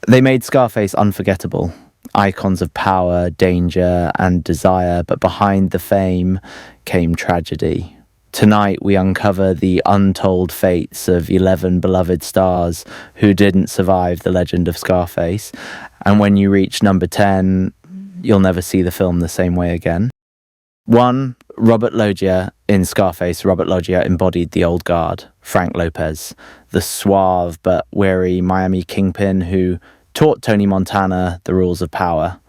They made Scarface unforgettable. Icons of power, danger, and desire, but behind the fame came tragedy. Tonight we uncover the untold fates of 11 beloved stars who didn't survive the legend of Scarface, and when you reach number 10, you'll never see the film the same way again. 1. Robert Loggia. In Scarface, Robert Loggia embodied the old guard, Frank Lopez, the suave but wary Miami kingpin who taught Tony Montana the rules of power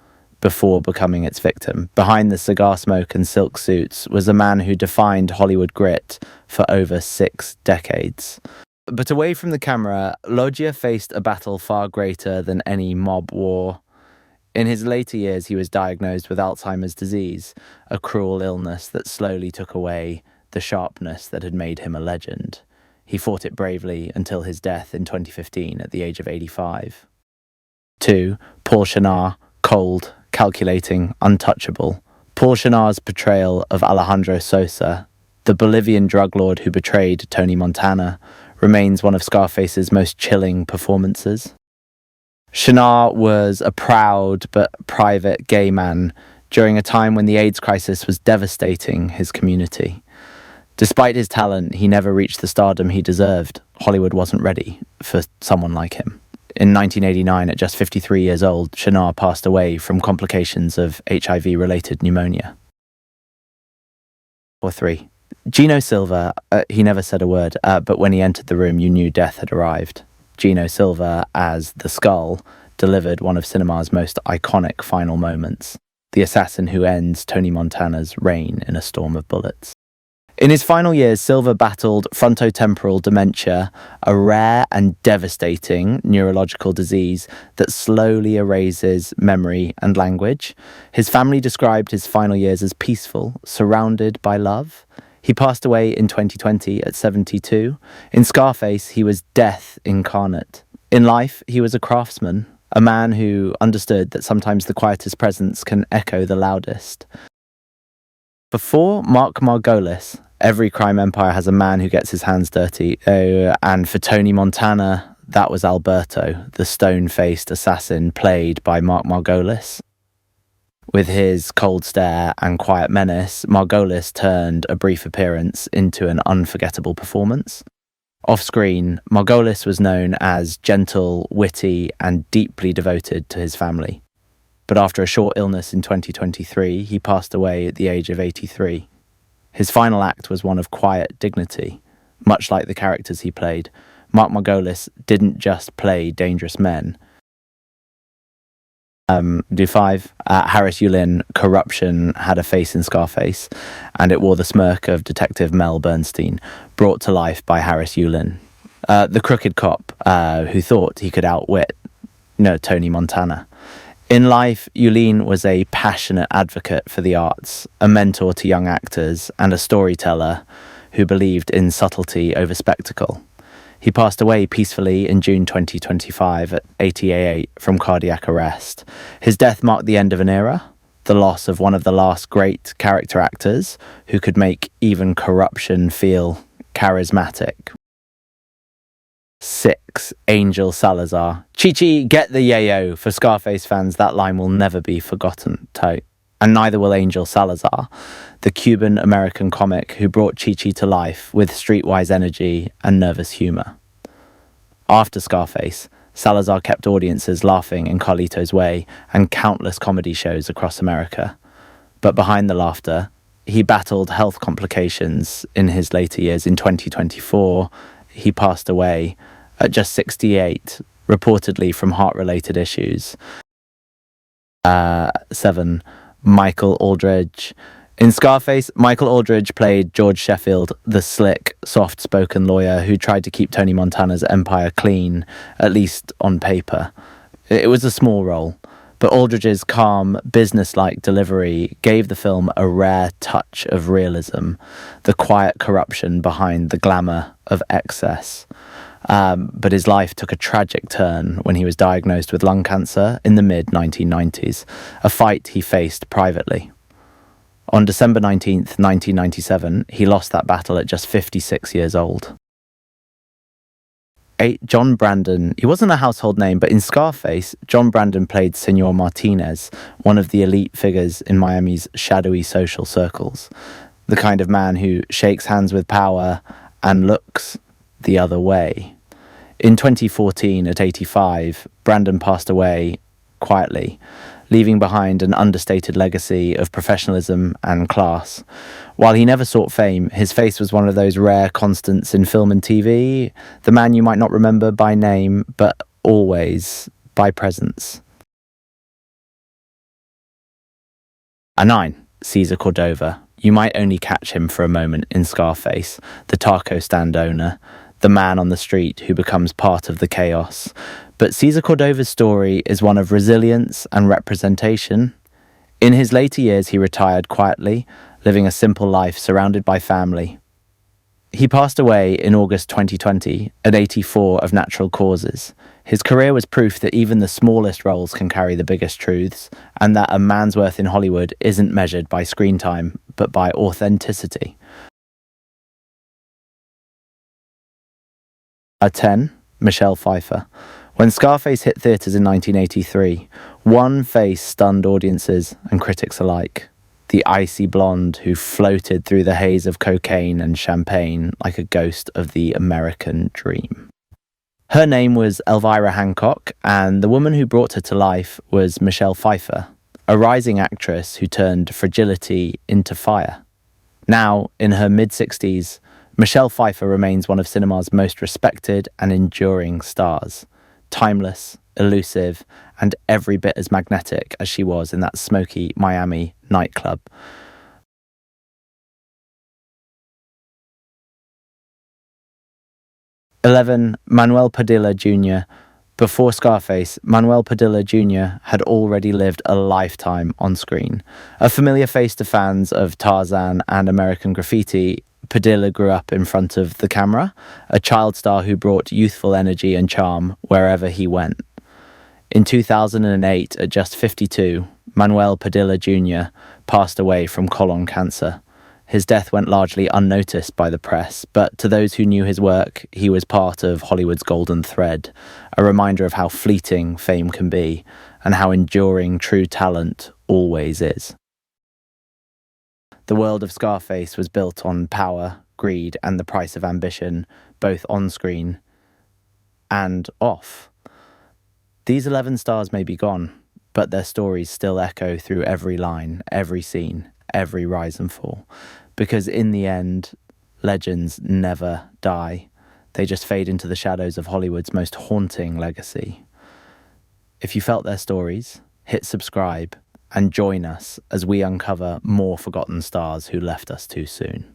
before becoming its victim. Behind the cigar smoke and silk suits was a man who defined Hollywood grit for over 6 decades. But away from the camera, Loggia faced a battle far greater than any mob war. In his later years, he was diagnosed with Alzheimer's disease, a cruel illness that slowly took away the sharpness that had made him a legend. He fought it bravely until his death in 2015 at the age of 85. 2. Paul Shenar. Cold, calculating, untouchable. Paul Shenar's portrayal of Alejandro Sosa, the Bolivian drug lord who betrayed Tony Montana, remains one of Scarface's most chilling performances. Shenar was a proud but private gay man during a time when the AIDS crisis was devastating his community. Despite his talent, he never reached the stardom he deserved. Hollywood wasn't ready for someone like him. In 1989, at just 53 years old, Shenar passed away from complications of HIV-related pneumonia. 3. Geno Silva. He never said a word, but when he entered the room, you knew death had arrived. Geno Silva, as the Skull, delivered one of cinema's most iconic final moments, the assassin who ends Tony Montana's reign in a storm of bullets. In his final years, Silva battled frontotemporal dementia, a rare and devastating neurological disease that slowly erases memory and language. His family described his final years as peaceful, surrounded by love. He passed away in 2020 at 72. In Scarface, he was death incarnate. In life, he was a craftsman, a man who understood that sometimes the quietest presence can echo the loudest. Before Mark Margolis, every crime empire has a man who gets his hands dirty. And for Tony Montana, that was Alberto, the stone-faced assassin played by Mark Margolis. With his cold stare and quiet menace, Margolis turned a brief appearance into an unforgettable performance. Off-screen, Margolis was known as gentle, witty, and deeply devoted to his family. But after a short illness in 2023, he passed away at the age of 83. His final act was one of quiet dignity. Much like the characters he played, Mark Margolis didn't just play dangerous men. Do 5. Harris Yulin. Corruption had a face in Scarface, and it wore the smirk of Detective Mel Bernstein, brought to life by Harris Yulin, the crooked cop who thought he could outwit Tony Montana. In life, Yulin was a passionate advocate for the arts, a mentor to young actors, and a storyteller who believed in subtlety over spectacle. He passed away peacefully in June 2025 at 88 from cardiac arrest. His death marked the end of an era, the loss of one of the last great character actors who could make even corruption feel charismatic. 6. Ángel Salazar. Chichi, get the yayo. For Scarface fans, that line will never be forgotten. Tote. And neither will Ángel Salazar, the Cuban-American comic who brought Chichi to life with streetwise energy and nervous humour. After Scarface, Salazar kept audiences laughing in Carlito's Way and countless comedy shows across America. But behind the laughter, he battled health complications in his later years. In 2024, he passed away at just 68, reportedly from heart-related issues. 7. Michael Alldredge. In Scarface, Michael Alldredge played George Sheffield, the slick, soft-spoken lawyer who tried to keep Tony Montana's empire clean, at least on paper. It was a small role, but Aldridge's calm, business-like delivery gave the film a rare touch of realism, the quiet corruption behind the glamour of excess. But his life took a tragic turn when he was diagnosed with lung cancer in the mid-1990s, a fight he faced privately. On December 19th, 1997, he lost that battle at just 56 years old. John Brandon, he wasn't a household name, but in Scarface, John Brandon played Senor Martinez, one of the elite figures in Miami's shadowy social circles. The kind of man who shakes hands with power and looks the other way. In 2014, at 85, Brandon passed away quietly, leaving behind an understated legacy of professionalism and class. While he never sought fame, his face was one of those rare constants in film and TV, the man you might not remember by name, but always by presence. A 9, Cesar Cordova. You might only catch him for a moment in Scarface, the taco stand owner, the man on the street who becomes part of the chaos. But Cesar Cordova's story is one of resilience and representation. In his later years, he retired quietly, living a simple life surrounded by family. He passed away in August 2020 at 84 of natural causes. His career was proof that even the smallest roles can carry the biggest truths, and that a man's worth in Hollywood isn't measured by screen time, but by authenticity. A 10, Michelle Pfeiffer. When Scarface hit theatres in 1983, one face stunned audiences and critics alike. The icy blonde who floated through the haze of cocaine and champagne like a ghost of the American dream. Her name was Elvira Hancock, and the woman who brought her to life was Michelle Pfeiffer, a rising actress who turned fragility into fire. Now, in her mid-60s, Michelle Pfeiffer remains one of cinema's most respected and enduring stars. Timeless, elusive, and every bit as magnetic as she was in that smoky Miami nightclub. (11) Manuel Padilla Jr. Before Scarface, Manuel Padilla Jr. had already lived a lifetime on screen. A familiar face to fans of Tarzan and American Graffiti, Padilla grew up in front of the camera, a child star who brought youthful energy and charm wherever he went. In 2008, at just 52, Manuel Padilla Jr. passed away from colon cancer. His death went largely unnoticed by the press, but to those who knew his work, he was part of Hollywood's golden thread, a reminder of how fleeting fame can be, and how enduring true talent always is. The world of Scarface was built on power, greed, and the price of ambition, both on screen and off. These 11 stars may be gone, but their stories still echo through every line, every scene, every rise and fall. Because in the end, legends never die. They just fade into the shadows of Hollywood's most haunting legacy. If you felt their stories, hit subscribe and join us as we uncover more forgotten stars who left us too soon.